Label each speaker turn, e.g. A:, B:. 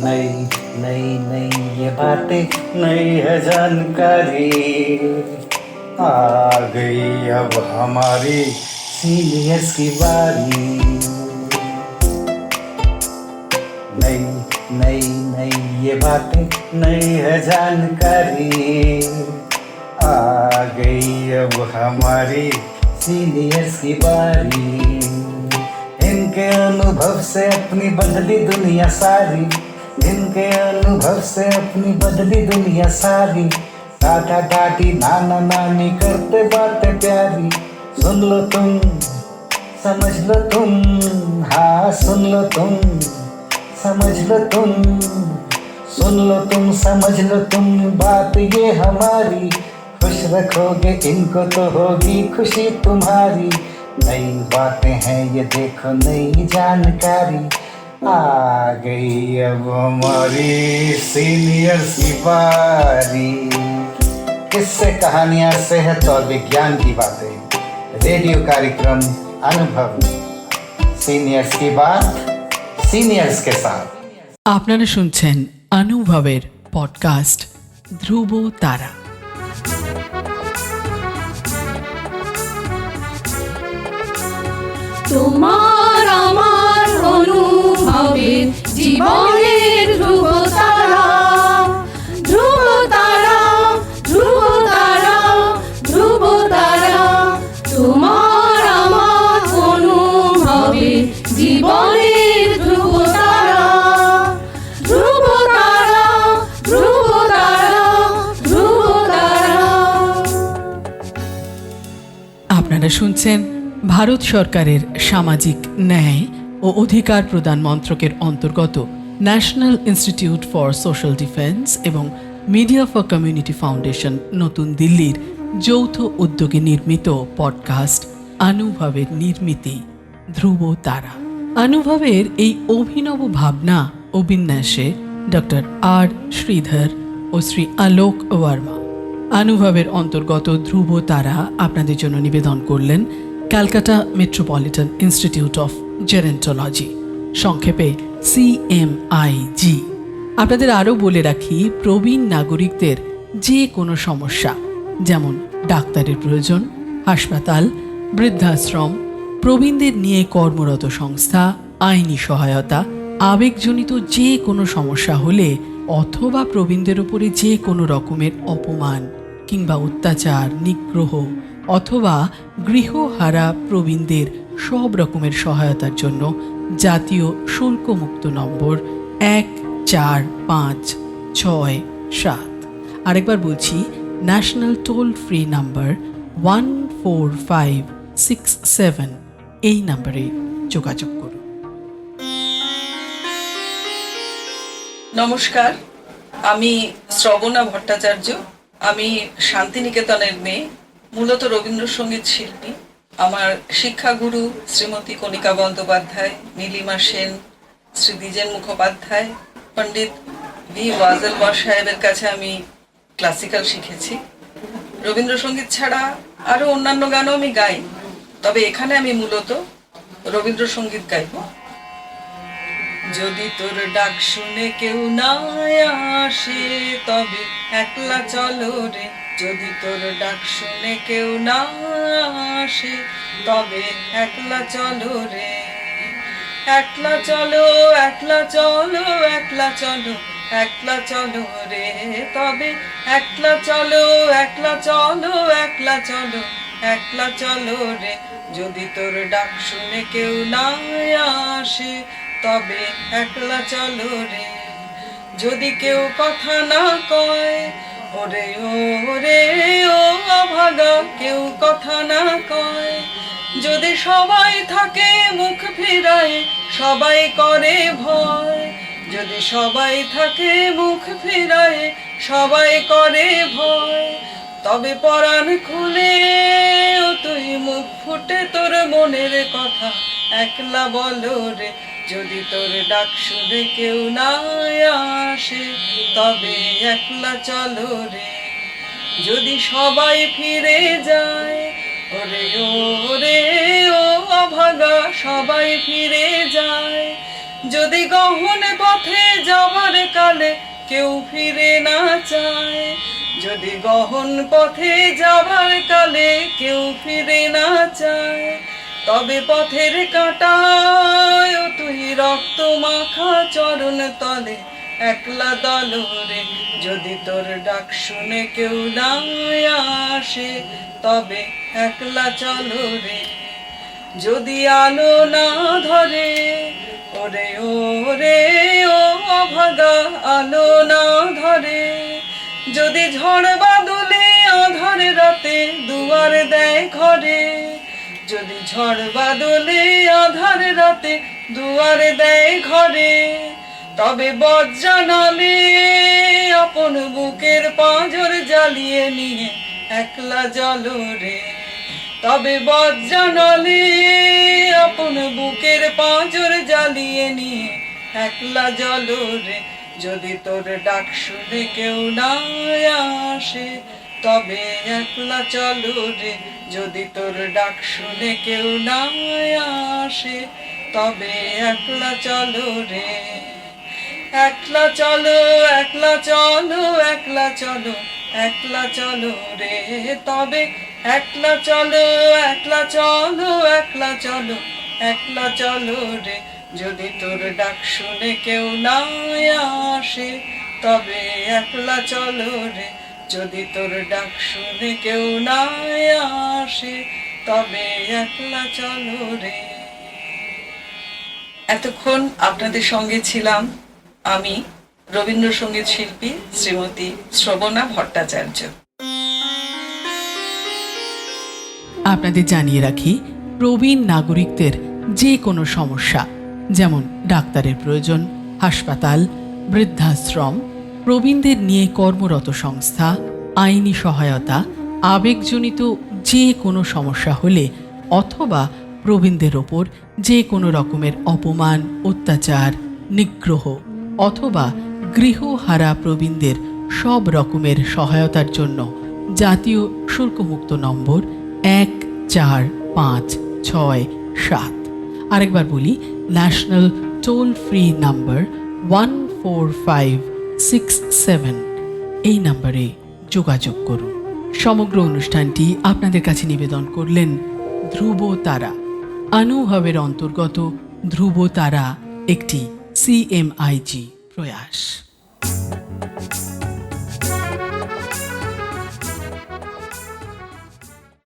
A: नई नई नई ये बातें नई है जानकारी, आ गई अब हमारी सीनियर्स की बारी। नई नई नई ये बातें नई है जानकारी, आ गई अब हमारी सीनियर्स की बारी। इनके अनुभव से अपनी बदली दुनिया सारी, इनके अनुभव से अपनी बदली दुनिया सारी। दादा दादी नाना नानी करते बातें प्यारी, सुन लो तुम समझ लो तुम, हाँ सुन लो तुम समझ लो तुम, सुन लो तुम समझ लो तुम बात ये हमारी। खुश रखोगे इनको तो होगी खुशी तुम्हारी। नई बातें हैं ये देखो नई जानकारी, आ गई अब हमारी सीनियर्स की बारी। किस्से कहानियां सेहत और विज्ञान की बातें, रेडियो कार्यक्रम अनुभव, सीनियर्स की बात सीनियर्स के साथ।
B: আপনারা শুনছেন অনুভবের পডকাস্ট ধ্রুব তারা।
C: তোমার আমার অনুভবের জীবনের ধ্রুব তারা, ধ্রুব তারা, ধ্রুব তারা, ধ্রুব তারা। তোমার আমার অনুভবের জীবনের ধ্রুব তারা, ধ্রুব তারা, ধ্রুব তারা, ধ্রুব তারা।
B: আপনারা শুনছেন ভারত সরকারের সামাজিক ন্যায় ও অধিকার প্রদান মন্ত্রকের অন্তর্গত national institute for social defence এবং মিডিয়া ফর কমিউনিটি ফাউন্ডেশন নতুন দিল্লির যৌথ উদ্যোগে নির্মিত পডকাস্ট অনুভবের নির্মিতি ধ্রুব তারা। অনুভবের এই অভিনব ভাবনা ও বিন্যাসে ডক্টর আর শ্রীধর ও শ্রী আলোক ওয়ার্মা। অনুভবের অন্তর্গত ধ্রুব তারা আপনাদের জন্য নিবেদন করলেন Calcutta metropolitan institute of gerontology, সংক্ষেপে CMIG। আপনাদের আরও বলে রাখি, প্রবীণ নাগরিকদের যে কোনো সমস্যা, যেমন ডাক্তারের প্রয়োজন, হাসপাতাল, বৃদ্ধাশ্রম, প্রবীণদের নিয়ে কর্মরত সংস্থা, আইনি সহায়তা, আবেগজনিত যে কোনো সমস্যা হলে অথবা প্রবীণদের উপরে যে কোনো রকমের অপমান কিংবা অত্যাচার, নিগ্রহ অথবা গৃহহারা প্রবীণদের সব রকমের সহায়তার জন্য জাতীয় শুল্কমুক্ত নম্বর 145667। আরেকবার বলছি, ন্যাশনাল টোল ফ্রি নাম্বার 14567, এই নাম্বারে যোগাযোগ করুন।
D: নমস্কার, আমি শ্রবণা ভট্টাচার্য। আমি শান্তিনিকেতনের মেয়ে, মূলত রবীন্দ্রসঙ্গীত শিল্পী। আমার শিক্ষাগুরু শ্রীমতী কণিকা বন্দ্যোপাধ্যায়, নীলিমা সেন, শ্রী দ্বিজেন মুখোপাধ্যায়, পণ্ডিত ভি ওয়াজেলওয়ার সাহেবের কাছে আমি ক্লাসিক্যাল শিখেছি। রবীন্দ্রসঙ্গীত ছাড়া আরও অন্যান্য গানও আমি গাই, তবে এখানে আমি মূলত রবীন্দ্রসঙ্গীত গাইব। যদি তোর ডাক শুনে কেউ না আসে তবে একলা চলো রে, যদি তোর ডাক শুনে কেউ না আসে তবে একলা চলো রে। একলা চলো, একলা চলো, একলা চলো, একলা চলো রে, তবে একলা চলো, একলা চলো, একলা চলো, একলা চলো রে। যদি তোর ডাক শুনে কেউ না আসে তবে একলা চলো রে। যদি কেউ কথা না কয়, ওরে ওরে ও অভাগা, কেউ কথা না কয়। যদি সবাই থাকে মুখ ফিরায়, সবাই করে ভয়। যদি সবাই থাকে মুখ ফিরায়, সবাই করে ভয়। তবে পরাণ খুলে ও তুই মুখ ফুটে তোর মনের কথা একলা বলো রে। যদি তোর ডাক শুনে কেউ না আসে তবে একলা চলো রে। যদি সবাই ফিরে যায়, ওরে ওরে ও অভাগা, সবাই ফিরে যায়। যদি গহন পথে যাবার কালে কেউ ফিরে না চায়, যদি গহন পথে যাবার কালে কেউ ফিরে না চায়, তবে পথের কাঁটায় তুই রক্ত মাখা চরণ তলে একলা দলরে, যদি তোর ডাক শুনে কেউ না আসে তবে একলা চলো রে। যদি আলো না ধরে ওরে ওরে ও অভাগা আলো না ধরে, যদি ঝড় বাদলে আধার রাতে দুয়ার দেয় ঘরে, যদি ঝড় বাদলে আধার রাতে দুয়ার দেয় ঘরে, তবে বজ্রানালে আপন বুকের পাঁজর জ্বালিয়ে নিয়ে একলা জলরে, তবে বজ্রানালে আপন বুকের পাঁজর জ্বালিয়ে নিয়ে একলা জলরে। যদি তোর ডাক শুনে কেউ না আসে তবে একলা চলো রে, যদি তোর ডাক শুনে কেউ না আসে তবে একলা চলো রে। একলা চলো একলা চলো একলা চলো একলা চলো রে, তবে একলা চলো একলা চলো একলা চলো একলা চলো রে। যদি তোর ডাক শুনে কেউ না আসে তবে একলা চলো রে, যদি তোর ডাক শুনে কেউ না আসে তবে একলা চলো রে। এতক্ষণ আপনাদের সঙ্গে ছিলাম আমি রবীন্দ্রসঙ্গীত শিল্পী শ্রীমতী শ্রবণা ভট্টাচার্য।
B: আপনাদের জানিয়ে রাখি, প্রবীণ নাগরিকদের যে কোনো সমস্যা, যেমন ডাক্তারের প্রয়োজন, হাসপাতাল, বৃদ্ধাশ্রম, প্রবীণদের নিয়ে কর্মরত সংস্থা, আইনি সহায়তা, আবেগজনিত যে কোনো সমস্যা হলে অথবা প্রবীণদের ওপর যে কোনো রকমের অপমান, অত্যাচার, নিগ্রহ অথবা গৃহহারা প্রবীণদের সব রকমের সহায়তার জন্য জাতীয় শুল্কমুক্ত নম্বর 145667, আরেকবার বলি, ন্যাশনাল টোল ফ্রি নাম্বার 14567, এই নম্বরে যোগাযোগ করুন। সমগ্র অনুষ্ঠানটি আপনাদের কাছে নিবেদন করলেন ধ্রুব তারা। অনুভবের অন্তর্গত ধ্রুব তারা একটি CMIG প্রয়াস।